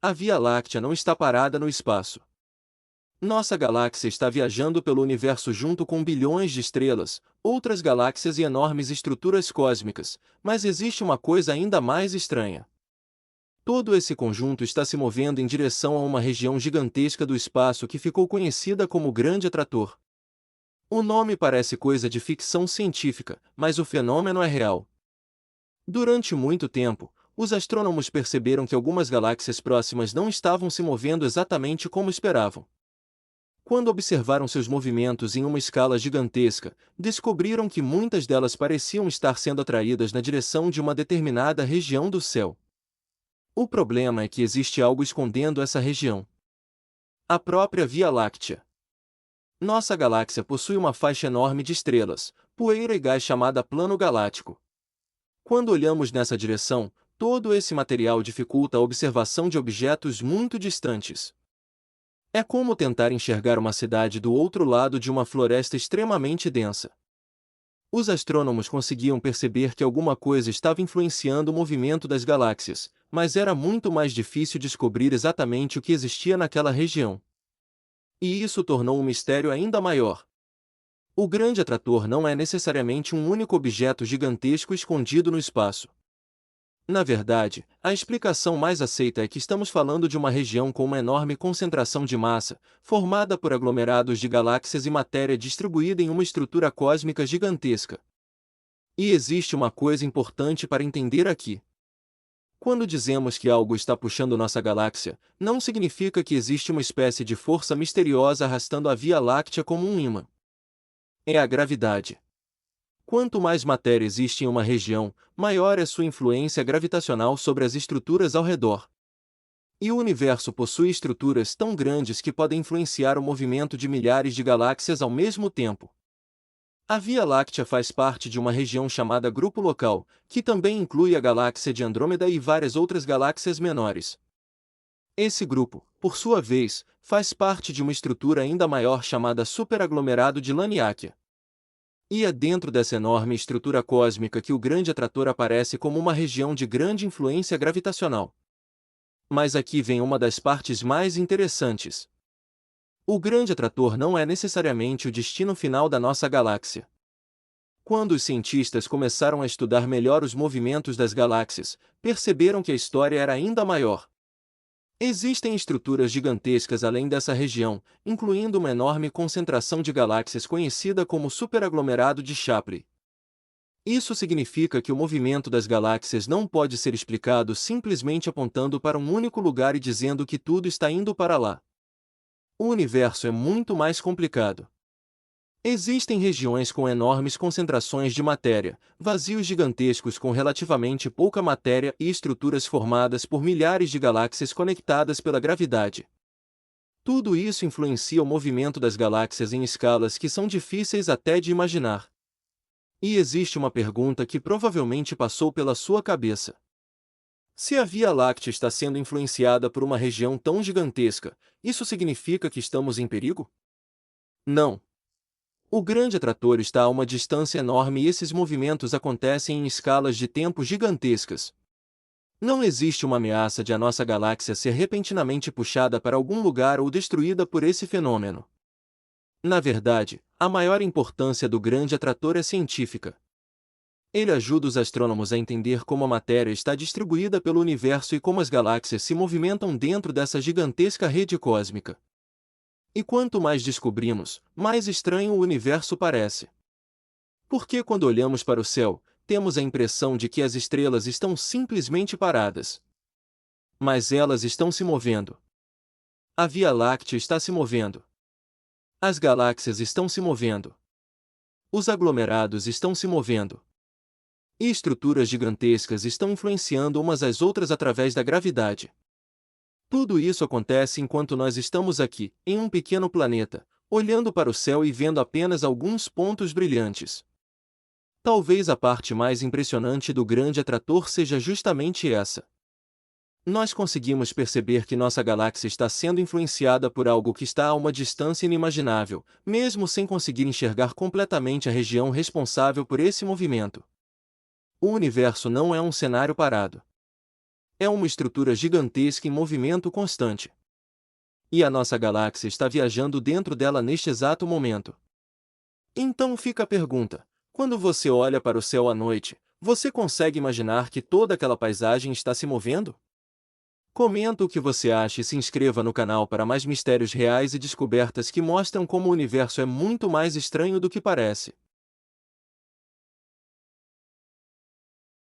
A Via Láctea não está parada no espaço. Nossa galáxia está viajando pelo universo junto com bilhões de estrelas, outras galáxias e enormes estruturas cósmicas, mas existe uma coisa ainda mais estranha. Todo esse conjunto está se movendo em direção a uma região gigantesca do espaço que ficou conhecida como Grande Atrator. O nome parece coisa de ficção científica, mas o fenômeno é real. Durante muito tempo, os astrônomos perceberam que algumas galáxias próximas não estavam se movendo exatamente como esperavam. Quando observaram seus movimentos em uma escala gigantesca, descobriram que muitas delas pareciam estar sendo atraídas na direção de uma determinada região do céu. O problema é que existe algo escondendo essa região. A própria Via Láctea. Nossa galáxia possui uma faixa enorme de estrelas, poeira e gás chamada plano galáctico. Quando olhamos nessa direção, todo esse material dificulta a observação de objetos muito distantes. É como tentar enxergar uma cidade do outro lado de uma floresta extremamente densa. Os astrônomos conseguiam perceber que alguma coisa estava influenciando o movimento das galáxias, mas era muito mais difícil descobrir exatamente o que existia naquela região. E isso tornou o mistério ainda maior. O grande atrator não é necessariamente um único objeto gigantesco escondido no espaço. Na verdade, a explicação mais aceita é que estamos falando de uma região com uma enorme concentração de massa, formada por aglomerados de galáxias e matéria distribuída em uma estrutura cósmica gigantesca. E existe uma coisa importante para entender aqui. Quando dizemos que algo está puxando nossa galáxia, não significa que existe uma espécie de força misteriosa arrastando a Via Láctea como um ímã. É a gravidade. Quanto mais matéria existe em uma região, maior é sua influência gravitacional sobre as estruturas ao redor. E o universo possui estruturas tão grandes que podem influenciar o movimento de milhares de galáxias ao mesmo tempo. A Via Láctea faz parte de uma região chamada Grupo Local, que também inclui a galáxia de Andrômeda e várias outras galáxias menores. Esse grupo, por sua vez, faz parte de uma estrutura ainda maior chamada superaglomerado de Laniakea. E é dentro dessa enorme estrutura cósmica que o grande atrator aparece como uma região de grande influência gravitacional. Mas aqui vem uma das partes mais interessantes. O grande atrator não é necessariamente o destino final da nossa galáxia. Quando os cientistas começaram a estudar melhor os movimentos das galáxias, perceberam que a história era ainda maior. Existem estruturas gigantescas além dessa região, incluindo uma enorme concentração de galáxias conhecida como superaglomerado de Shapley. Isso significa que o movimento das galáxias não pode ser explicado simplesmente apontando para um único lugar e dizendo que tudo está indo para lá. O universo é muito mais complicado. Existem regiões com enormes concentrações de matéria, vazios gigantescos com relativamente pouca matéria e estruturas formadas por milhares de galáxias conectadas pela gravidade. Tudo isso influencia o movimento das galáxias em escalas que são difíceis até de imaginar. E existe uma pergunta que provavelmente passou pela sua cabeça. Se a Via Láctea está sendo influenciada por uma região tão gigantesca, isso significa que estamos em perigo? Não. O grande atrator está a uma distância enorme e esses movimentos acontecem em escalas de tempo gigantescas. Não existe uma ameaça de a nossa galáxia ser repentinamente puxada para algum lugar ou destruída por esse fenômeno. Na verdade, a maior importância do grande atrator é científica. Ele ajuda os astrônomos a entender como a matéria está distribuída pelo universo e como as galáxias se movimentam dentro dessa gigantesca rede cósmica. E quanto mais descobrimos, mais estranho o universo parece. Porque quando olhamos para o céu, temos a impressão de que as estrelas estão simplesmente paradas. Mas elas estão se movendo. A Via Láctea está se movendo. As galáxias estão se movendo. Os aglomerados estão se movendo. E estruturas gigantescas estão influenciando umas às outras através da gravidade. Tudo isso acontece enquanto nós estamos aqui, em um pequeno planeta, olhando para o céu e vendo apenas alguns pontos brilhantes. Talvez a parte mais impressionante do grande atrator seja justamente essa. Nós conseguimos perceber que nossa galáxia está sendo influenciada por algo que está a uma distância inimaginável, mesmo sem conseguir enxergar completamente a região responsável por esse movimento. O universo não é um cenário parado. É uma estrutura gigantesca em movimento constante. E a nossa galáxia está viajando dentro dela neste exato momento. Então fica a pergunta: quando você olha para o céu à noite, você consegue imaginar que toda aquela paisagem está se movendo? Comenta o que você acha e se inscreva no canal para mais mistérios reais e descobertas que mostram como o universo é muito mais estranho do que parece.